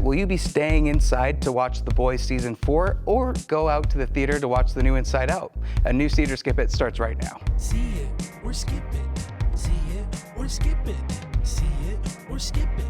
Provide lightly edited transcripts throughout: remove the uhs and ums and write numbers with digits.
will you be staying inside to watch The Boys Season 4 or go out to the theater to watch the new Inside Out? A new See It or Skip It starts right now. See it or skip it. See it or skip it. See it or skip it.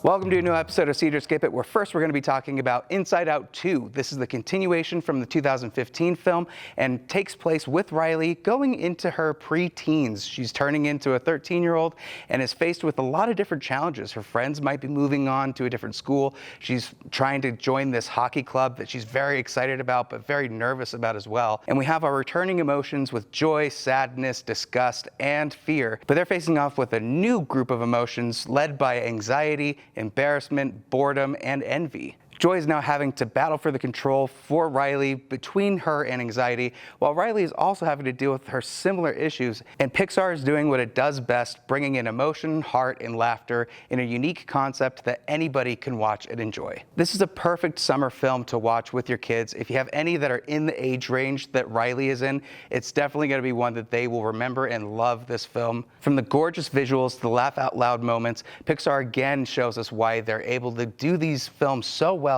Welcome to a new episode of See It or Skip It, where first we're going to be talking about Inside Out 2. This is the continuation from the 2015 film and takes place with Riley going into her pre-teens. She's turning into a 13-year-old and is faced with a lot of different challenges. Her friends might be moving on to a different school. She's trying to join this hockey club that she's very excited about but very nervous about as well. And we have our returning emotions with joy, sadness, disgust, and fear. But they're facing off with a new group of emotions led by anxiety, embarrassment, boredom, and envy. Joy is now having to battle for the control for Riley between her and anxiety, while Riley is also having to deal with her similar issues. And Pixar is doing what it does best, bringing in emotion, heart, and laughter in a unique concept that anybody can watch and enjoy. This is a perfect summer film to watch with your kids. If you have any that are in the age range that Riley is in, it's definitely going to be one that they will remember and love this film. From the gorgeous visuals to the laugh out loud moments, Pixar again shows us why they're able to do these films so well,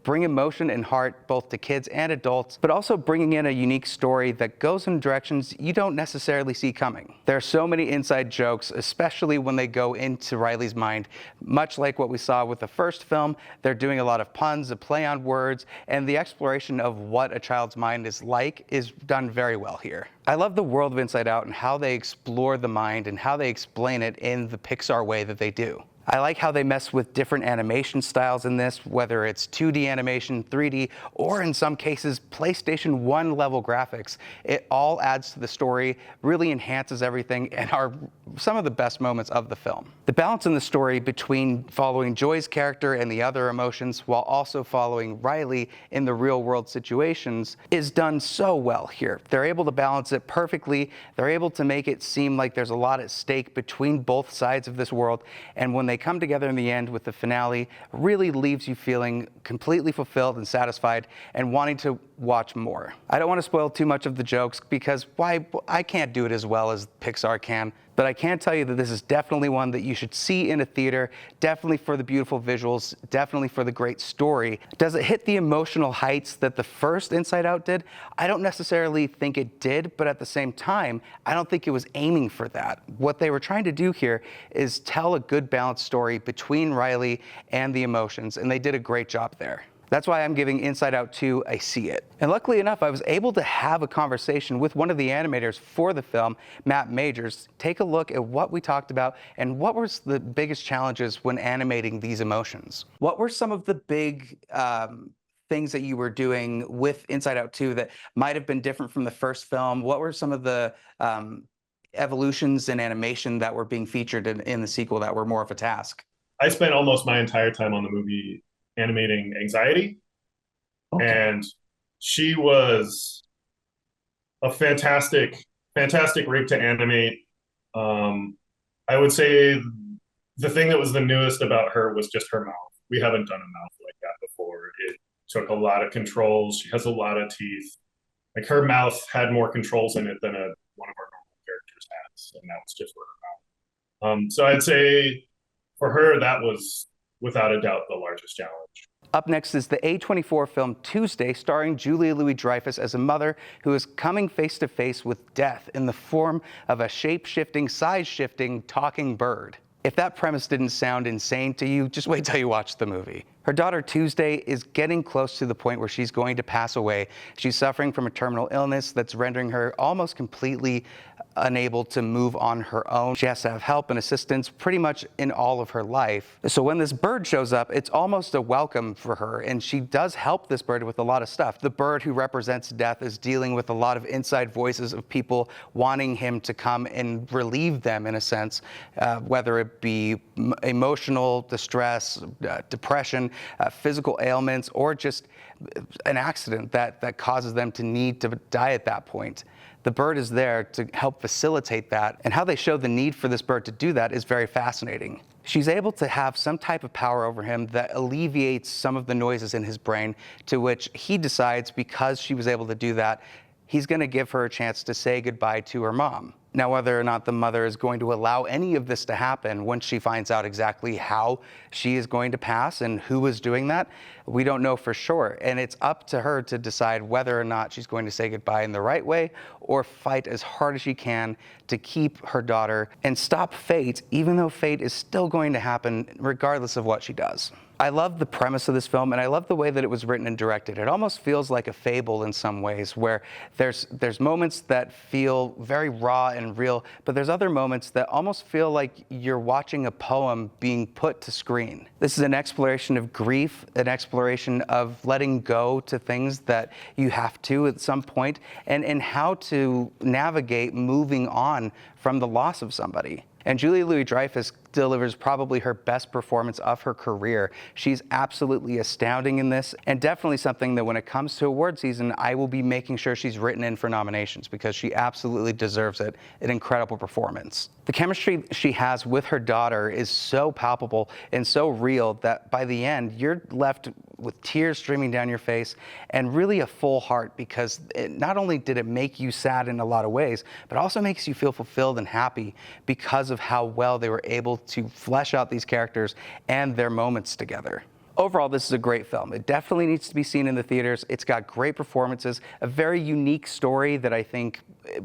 bring emotion and heart both to kids and adults, but also bringing in a unique story that goes in directions you don't necessarily see coming. There are so many inside jokes, especially when they go into Riley's mind. Much like what we saw with the first film, they're doing a lot of puns, a play on words, and the exploration of what a child's mind is like is done very well here. I love the world of Inside Out and how they explore the mind and how they explain it in the Pixar way that they do. I like how they mess with different animation styles in this, whether it's 2D animation, 3D, or in some cases, PlayStation 1 level graphics. It all adds to the story, really enhances everything, and are some of the best moments of the film. The balance in the story between following Joy's character and the other emotions, while also following Riley in the real world situations, is done so well here. They're able to balance it perfectly. They're able to make it seem like there's a lot at stake between both sides of this world, and when they come together in the end with the finale, really leaves you feeling completely fulfilled and satisfied and wanting to watch more. I don't want to spoil too much of the jokes because I can't do it as well as Pixar can, but I can tell you that this is definitely one that you should see in a theater, definitely for the beautiful visuals, definitely for the great story. Does it hit the emotional heights that the first Inside Out did? I don't necessarily think it did, but at the same time, I don't think it was aiming for that. What they were trying to do here is tell a good balanced story between Riley and the emotions, and they did a great job there. That's why I'm giving Inside Out 2 a See It. And luckily enough, I was able to have a conversation with one of the animators for the film, Matt Majors, take a look at what we talked about and what were the biggest challenges when animating these emotions. What were some of the big things that you were doing with Inside Out 2 that might have been different from the first film? What were some of the evolutions in animation that were being featured in the sequel that were more of a task? I spent almost my entire time on the movie animating anxiety. Okay. And she was a fantastic rig to animate. I would say the thing that was the newest about her was just her mouth. We haven't done a mouth like that before. It took a lot of controls. She has a lot of teeth. Like, her mouth had more controls in it than one of our normal characters has, and that was just for her mouth. So I'd say for her, that was without a doubt the largest challenge. Up next is the A24 film Tuesday, starring Julia Louis-Dreyfus as a mother who is coming face to face with death in the form of a shape-shifting, size-shifting, talking bird. If that premise didn't sound insane to you, just wait till you watch the movie. Her daughter Tuesday is getting close to the point where she's going to pass away. She's suffering from a terminal illness that's rendering her almost completely unable to move on her own. She has to have help and assistance pretty much in all of her life. So when this bird shows up, it's almost a welcome for her, and she does help this bird with a lot of stuff. The bird who represents death is dealing with a lot of inside voices of people wanting him to come and relieve them in a sense, whether it be emotional distress, depression, physical ailments, or just an accident that causes them to need to die at that point. The bird is there to help facilitate that, and how they show the need for this bird to do that is very fascinating. She's able to have some type of power over him that alleviates some of the noises in his brain, to which he decides, because she was able to do that, he's going to give her a chance to say goodbye to her mom. Now, whether or not the mother is going to allow any of this to happen once she finds out exactly how she is going to pass and who is doing that, we don't know for sure. And it's up to her to decide whether or not she's going to say goodbye in the right way or fight as hard as she can to keep her daughter and stop fate, even though fate is still going to happen regardless of what she does. I love the premise of this film, and I love the way that it was written and directed. It almost feels like a fable in some ways, where there's moments that feel very raw and real, but there's other moments that almost feel like you're watching a poem being put to screen. This is an exploration of grief, an exploration of letting go to things that you have to at some point, and how to navigate moving on from the loss of somebody. And Julia Louis-Dreyfus delivers probably her best performance of her career. She's absolutely astounding in this, and definitely something that when it comes to award season, I will be making sure she's written in for nominations because she absolutely deserves it. An incredible performance. The chemistry she has with her daughter is so palpable and so real that by the end, you're left with tears streaming down your face and really a full heart, because not only did it make you sad in a lot of ways, but also makes you feel fulfilled and happy because of how well they were able to flesh out these characters and their moments together. Overall, this is a great film. It definitely needs to be seen in the theaters. It's got great performances, a very unique story that I think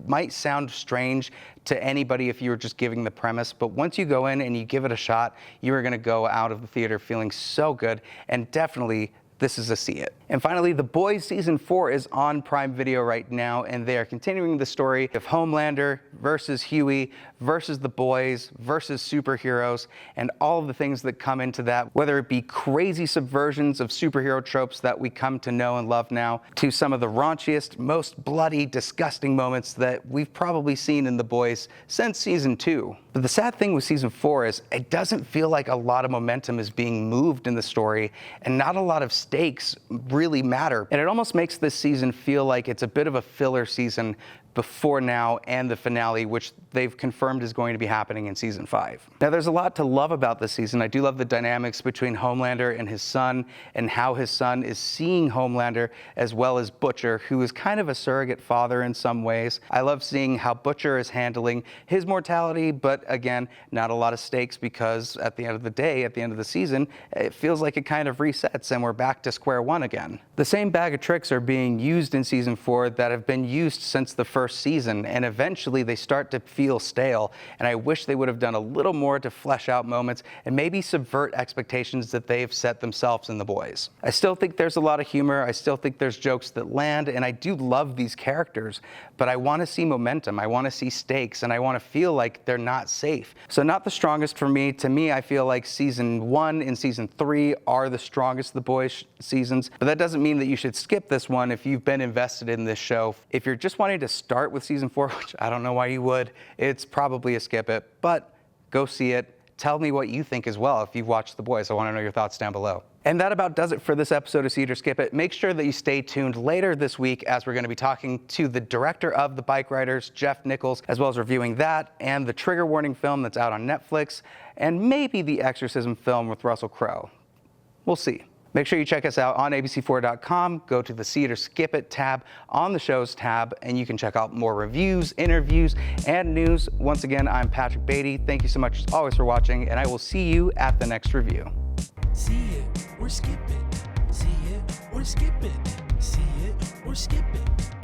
might sound strange to anybody if you were just giving the premise, but once you go in and you give it a shot, you are going to go out of the theater feeling so good, and definitely this is a see it. And finally, The Boys Season 4 is on Prime Video right now, and they are continuing the story of Homelander versus Huey versus the boys versus superheroes and all of the things that come into that, whether it be crazy subversions of superhero tropes that we come to know and love now, to some of the raunchiest, most bloody, disgusting moments that we've probably seen in The Boys since Season 2. But the sad thing with Season 4 is it doesn't feel like a lot of momentum is being moved in the story, and not a lot of stakes really matter. And it almost makes this season feel like it's a bit of a filler season before now and the finale, which they've confirmed is going to be happening in Season 5. Now, there's a lot to love about this season. I do love the dynamics between Homelander and his son, and how his son is seeing Homelander, as well as Butcher, who is kind of a surrogate father in some ways. I love seeing how Butcher is handling his mortality, but again, not a lot of stakes, because at the end of the day, at the end of the season, it feels like it kind of resets and we're back to square one again. The same bag of tricks are being used in Season 4 that have been used since the first season, and eventually they start to feel stale, and I wish they would have done a little more to flesh out moments and maybe subvert expectations that they've set themselves in The Boys. I still think there's a lot of humor, I still think there's jokes that land, and I do love these characters, but I want to see momentum, I want to see stakes, and I want to feel like they're not safe. So not the strongest for me. To me, I feel like Season 1 and Season 3 are the strongest The Boys seasons, but that doesn't mean that you should skip this one if you've been invested in this show. If you're just wanting to start with Season 4, which I don't know why you would, it's probably a skip it, but go see it. Tell me what you think as well if you've watched The Boys. I want to know your thoughts down below. And that about does it for this episode of See It or Skip It. Make sure that you stay tuned later this week, as we're going to be talking to the director of The Bike Riders, Jeff Nichols, as well as reviewing that and the Trigger Warning film that's out on Netflix, and maybe the Exorcism film with Russell Crowe. We'll see. Make sure you check us out on abc4.com. Go to the See It or Skip It tab on the Shows tab, and you can check out more reviews, interviews, and news. Once again, I'm Patrick Beatty. Thank you so much as always for watching, and I will see you at the next review. See it or skip it. See it or skip it. See it or skip it.